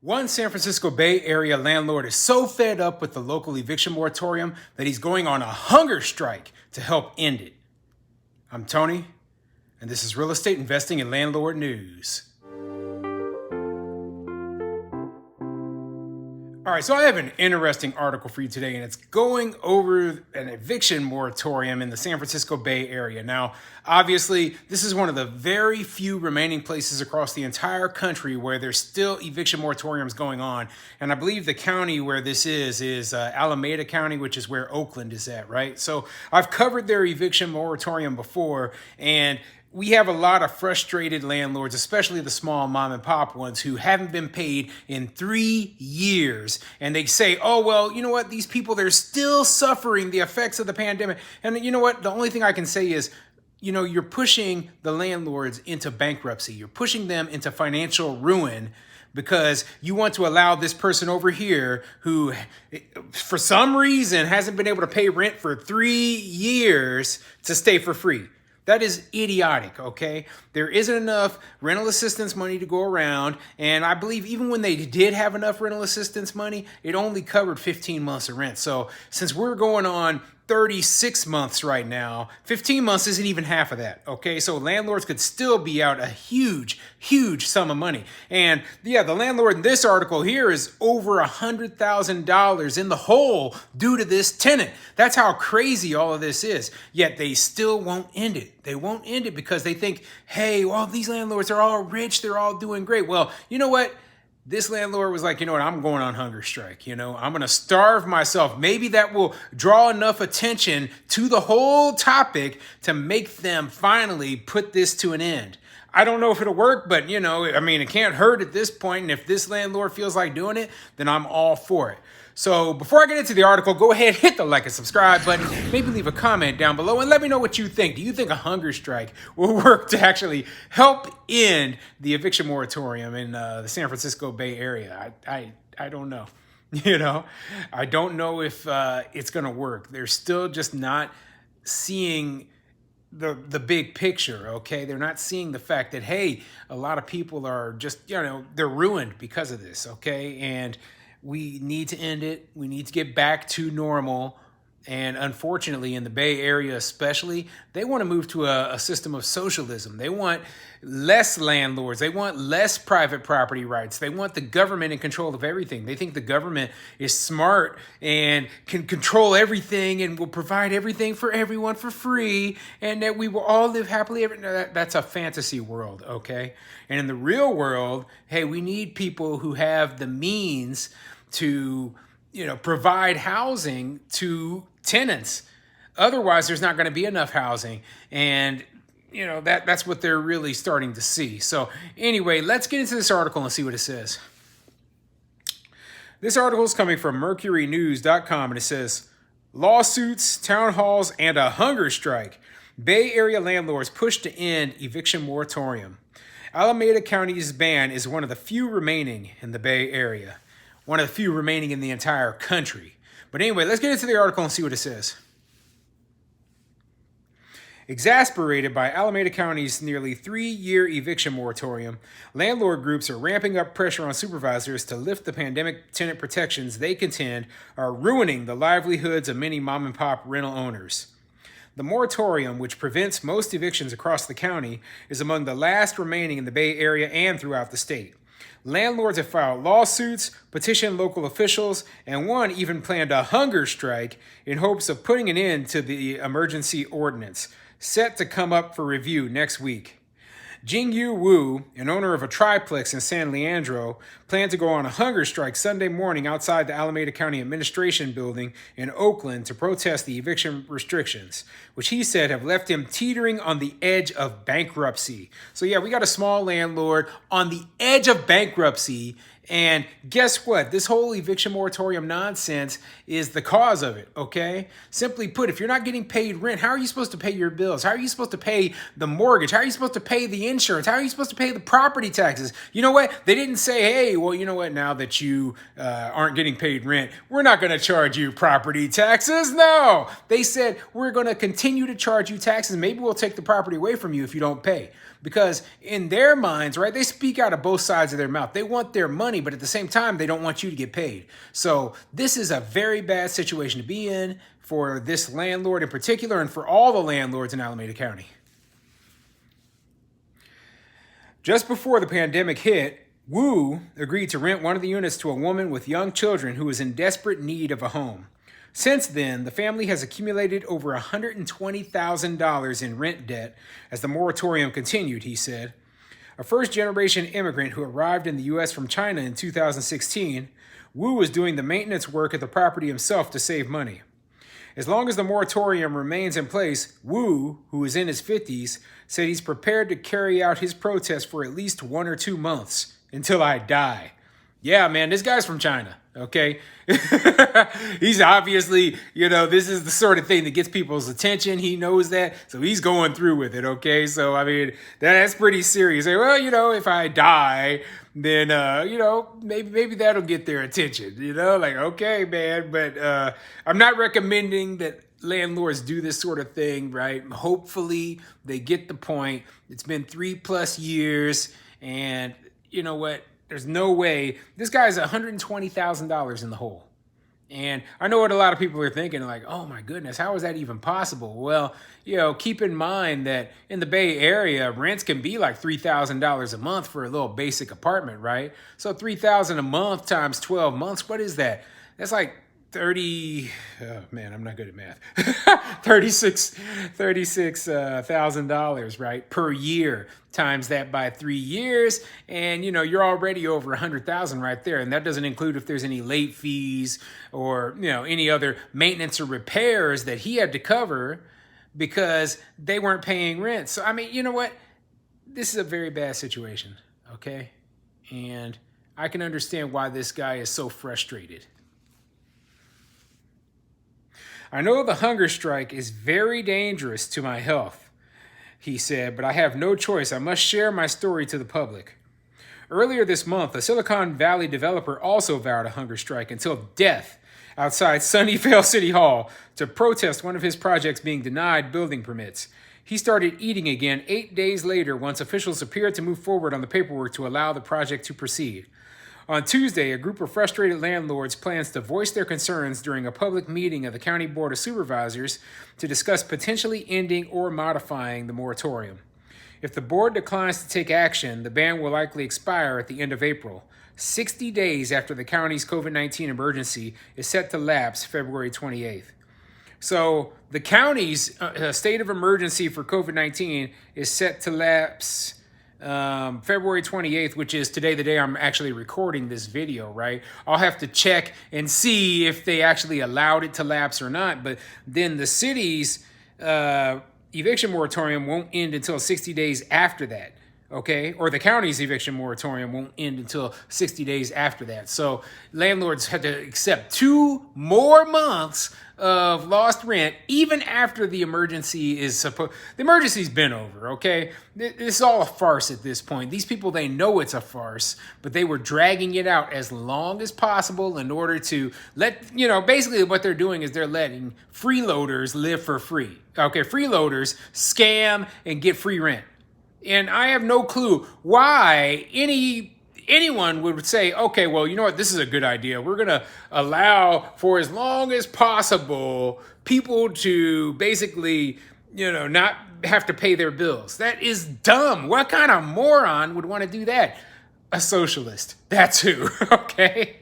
One San Francisco Bay Area landlord is so fed up with the local eviction moratorium that he's going on a hunger strike to help end it. I'm Tony, and this is Real Estate Investing and Landlord News. All right, so I have an interesting article for you today, and it's going over an eviction moratorium in the San Francisco Bay Area. Now, obviously, this is one of the very few remaining places across the entire country where there's still eviction moratoriums going on. And I believe the county where this is Alameda County, which is where Oakland is at, right? So I've covered their eviction moratorium before, and we have a lot of frustrated landlords, especially the small mom and pop ones who haven't been paid in 3 years. And they say, oh, well, you know what? These people, they're still suffering the effects of the pandemic. And you know what? The only thing I can say is, you know, you're pushing the landlords into bankruptcy. You're pushing them into financial ruin because you want to allow this person over here who, for some reason, hasn't been able to pay rent for 3 years to stay for free. That is idiotic, okay? There isn't enough rental assistance money to go around, and I believe even when they did have enough rental assistance money, it only covered 15 months of rent. So since we're going on 36 months right now, 15 months isn't even half of that, okay? So landlords could still be out a huge, huge sum of money. And yeah, the landlord in this article here is over $100,000 in the hole due to this tenant. That's how crazy all of this is. Yet they still won't end it. They won't end it because they think, hey, well, these landlords are all rich. They're all doing great. Well, you know what? This landlord was like, you know what, I'm going on hunger strike. You know, I'm going to starve myself. Maybe that will draw enough attention to the whole topic to make them finally put this to an end. I don't know if it'll work, but you know, I mean, it can't hurt at this point. And if this landlord feels like doing it, then I'm all for it. So before I get into the article, go ahead, hit the like and subscribe button, maybe leave a comment down below and let me know what you think. Do you think a hunger strike will work to actually help end the eviction moratorium in the San Francisco Bay Area? I don't know. You know, I don't know if it's going to work. They're still just not seeing the big picture, okay? They're not seeing the fact that, hey, a lot of people are just, you know, they're ruined because of this, okay? And we need to end it. We need to get back to normal. And unfortunately, in the Bay Area especially, they want to move to a system of socialism. They want less landlords. They want less private property rights. They want the government in control of everything. They think the government is smart and can control everything and will provide everything for everyone for free and that we will all live happily ever. No, that's a fantasy world, okay? And in the real world, hey, we need people who have the means to, you know, provide housing to tenants. Otherwise, there's not going to be enough housing. And, you know, that's what they're really starting to see. So anyway, let's get into this article and see what it says. This article is coming from mercurynews.com, and it says, lawsuits, town halls, and a hunger strike. Bay Area landlords push to end eviction moratorium. Alameda County's ban is one of the few remaining in the Bay Area. One of the few remaining in the entire country. But anyway, let's get into the article and see what it says. Exasperated by Alameda County's nearly 3-year eviction moratorium, landlord groups are ramping up pressure on supervisors to lift the pandemic tenant protections they contend are ruining the livelihoods of many mom-and-pop rental owners. The moratorium, which prevents most evictions across the county, is among the last remaining in the Bay Area and throughout the state. Landlords have filed lawsuits, petitioned local officials, and one even planned a hunger strike in hopes of putting an end to the emergency ordinance, set to come up for review next week. Jingyu Wu, an owner of a triplex in San Leandro, planned to go on a hunger strike Sunday morning outside the Alameda County Administration Building in Oakland to protest the eviction restrictions, which he said have left him teetering on the edge of bankruptcy. So yeah, we got a small landlord on the edge of bankruptcy. And guess what? This whole eviction moratorium nonsense is the cause of it, okay? Simply put, if you're not getting paid rent, how are you supposed to pay your bills? How are you supposed to pay the mortgage? How are you supposed to pay the insurance? How are you supposed to pay the property taxes? You know what? They didn't say, hey, well, you know what? Now that you aren't getting paid rent, we're not going to charge you property taxes. No, they said we're going to continue to charge you taxes. Maybe we'll take the property away from you if you don't pay. because in their minds, right, they speak out of both sides of their mouth. They want their money, but at the same time, they don't want you to get paid. So this is a very bad situation to be in for this landlord in particular, and for all the landlords in Alameda County. Just before the pandemic hit, Wu agreed to rent one of the units to a woman with young children who was in desperate need of a home. Since then, the family has accumulated over $120,000 in rent debt as the moratorium continued, he said. A first-generation immigrant who arrived in the U.S. from China in 2016, Wu was doing the maintenance work at the property himself to save money. As long as the moratorium remains in place, Wu, who is in his 50s, said he's prepared to carry out his protest for at least 1 or 2 months until I die. Yeah, man, this guy's from China, okay? He's obviously, this is the sort of thing that gets people's attention. He knows that, so he's going through with it, okay? So, I mean, that's pretty serious. Well, if I die, then, maybe that'll get their attention, like, okay, man. But I'm not recommending that landlords do this sort of thing, right? Hopefully they get the point. It's been 3+ years, and you know what? There's no way. This guy's $120,000 in the hole. And I know what a lot of people are thinking, like, oh my goodness, how is that even possible? Well, keep in mind that in the Bay Area, rents can be like $3,000 a month for a little basic apartment, right? So $3,000 a month times 12 months, what is that? That's like oh man, I'm not good at math. $36,000, right, per year. Times that by 3 years, and you're already over 100,000 right there, and that doesn't include if there's any late fees or any other maintenance or repairs that he had to cover because they weren't paying rent. So I mean, you know what? This is a very bad situation, okay? And I can understand why this guy is so frustrated. I know the hunger strike is very dangerous to my health, he said, but I have no choice. I must share my story to the public. Earlier this month, a Silicon Valley developer also vowed a hunger strike until death outside Sunnyvale City Hall to protest one of his projects being denied building permits. He started eating again 8 days later once officials appeared to move forward on the paperwork to allow the project to proceed. On Tuesday, a group of frustrated landlords plans to voice their concerns during a public meeting of the County Board of Supervisors to discuss potentially ending or modifying the moratorium. If the board declines to take action, the ban will likely expire at the end of April, 60 days after the county's COVID-19 emergency is set to lapse February 28th. So the county's state of emergency for COVID-19 is set to lapse February 28th, which is today, the day I'm actually recording this video, right? I'll have to check and see if they actually allowed it to lapse or not. But then the city's eviction moratorium won't end until 60 days after that, okay? Or the county's eviction moratorium won't end until 60 days after that. So landlords had to accept 2 more months of lost rent, even after the emergency is the emergency's been over, okay? This is all a farce at this point. These people, they know it's a farce, but they were dragging it out as long as possible in order to basically what they're doing is they're letting freeloaders live for free. Okay, freeloaders scam and get free rent. And I have no clue why anyone would say, okay, well, you know what, this is a good idea. We're going to allow for as long as possible people to basically, not have to pay their bills. That is dumb. What kind of moron would want to do that? A socialist. That's who, okay?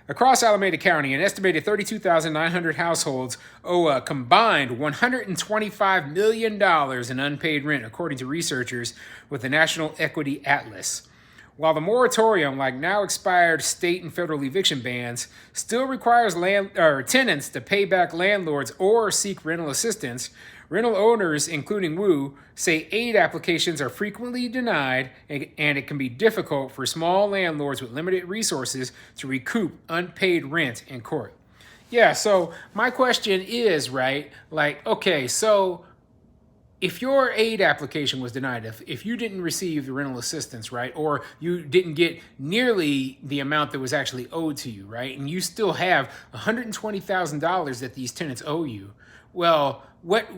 Across Alameda County, an estimated 32,900 households owe a combined $125 million in unpaid rent, according to researchers with the National Equity Atlas. While the moratorium, like now expired state and federal eviction bans, still requires tenants to pay back landlords or seek rental assistance, rental owners, including Wu, say aid applications are frequently denied, and it can be difficult for small landlords with limited resources to recoup unpaid rent in court. Yeah, so my question is, right, okay, so if your aid application was denied, if you didn't receive the rental assistance, right, or you didn't get nearly the amount that was actually owed to you, right, and you still have $120,000 that these tenants owe you, Well, what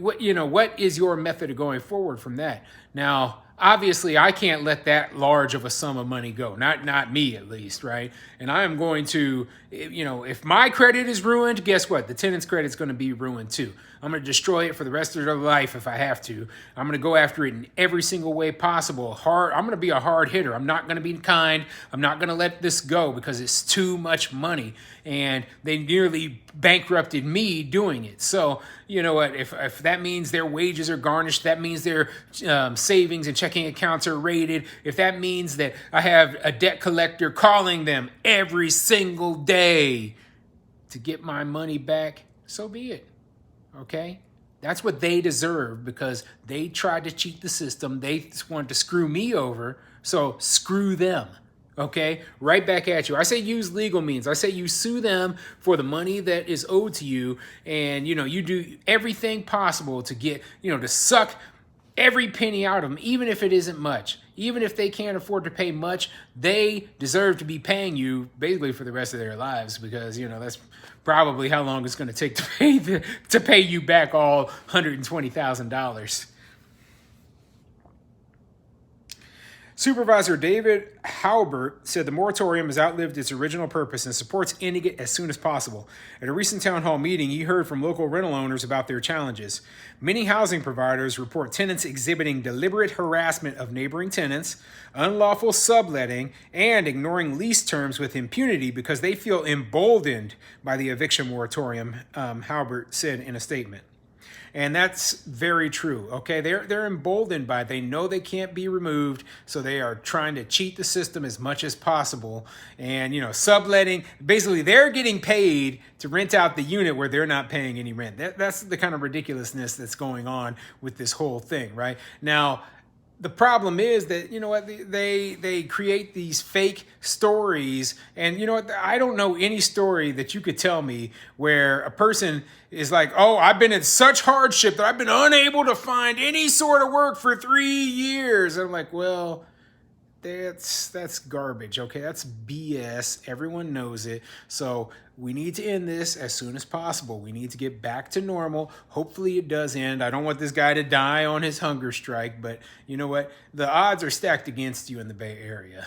is your method of going forward from that? Now, obviously, I can't let that large of a sum of money go. Not me, at least, right? And I am going to, if my credit is ruined, guess what? The tenant's credit is going to be ruined too. I'm going to destroy it for the rest of their life if I have to. I'm going to go after it in every single way possible. I'm going to be a hard hitter. I'm not going to be kind. I'm not going to let this go because it's too much money. And they nearly bankrupted me doing it. So, you know what? If that means their wages are garnished, that means their savings and checking accounts are raided, if that means that I have a debt collector calling them every single day to get my money back, so be it. Okay? That's what they deserve because they tried to cheat the system. They just wanted to screw me over. So screw them. Okay? Right back at you. I say use legal means. I say you sue them for the money that is owed to you. And, you do everything possible to get, to suck every penny out of them, even if it isn't much. Even if they can't afford to pay much, they deserve to be paying you basically for the rest of their lives because, that's probably how long it's going to take to pay you back all $120,000. Supervisor David Halbert said the moratorium has outlived its original purpose and supports ending it as soon as possible. At a recent town hall meeting, he heard from local rental owners about their challenges. Many housing providers report tenants exhibiting deliberate harassment of neighboring tenants, unlawful subletting, and ignoring lease terms with impunity because they feel emboldened by the eviction moratorium, Halbert said in a statement. And that's very true. Okay, they're emboldened by it. They know they can't be removed, so they are trying to cheat the system as much as possible. And subletting, basically, they're getting paid to rent out the unit where they're not paying any rent. That's the kind of ridiculousness that's going on with this whole thing, right? Now, the problem is that, they create these fake stories. And I don't know any story that you could tell me where a person is like, oh, I've been in such hardship that I've been unable to find any sort of work for 3 years. And I'm like, well, that's garbage, okay? That's BS. Everyone knows it. So we need to end this as soon as possible. We need to get back to normal. Hopefully it does end. I don't want this guy to die on his hunger strike, but you know what? The odds are stacked against you in the Bay Area.